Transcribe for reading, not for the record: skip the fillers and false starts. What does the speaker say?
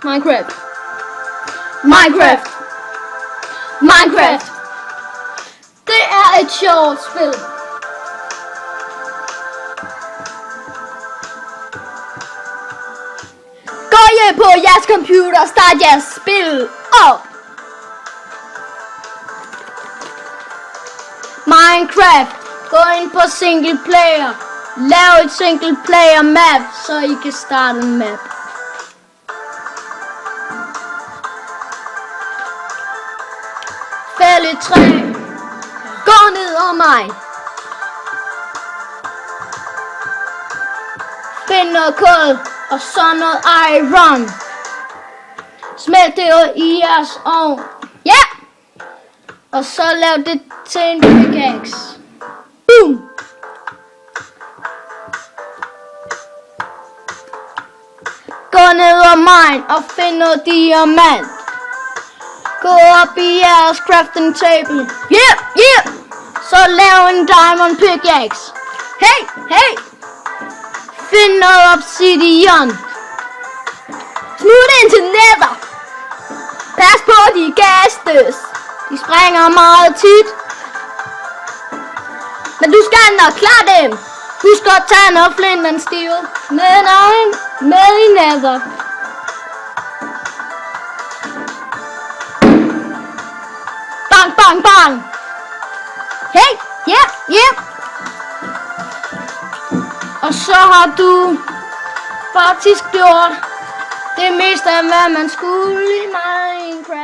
Minecraft. Minecraft. Minecraft. Det er et sjovt spil. Gå hjem på jeres computer og start jeres spil op. Minecraft. Gå ind på single player. Lav et single player map, så I kan starte en map. Fæld et træ. Gå ned over mig. Find noget kul og så noget iron. Smelt det i jeres ovn. Ja! Yeah! Og så lav det til en pickaxe. Boom! Gå ned over mig og find noget diamant. Gå op i jeres crafting table. Yeah, yeah! Så lav en diamond pickaxe. Hey, hey! Find noget obsidian. Smut ind til nether. Pas på de gastes. De springer meget tit. Men du skal nok klare dem. Husk at tage noget flint and steel med i nether. Bang, bang, bang. Hey, yeah, yeah. Og så har du faktisk gjort det meste af hvad man skulle i Minecraft.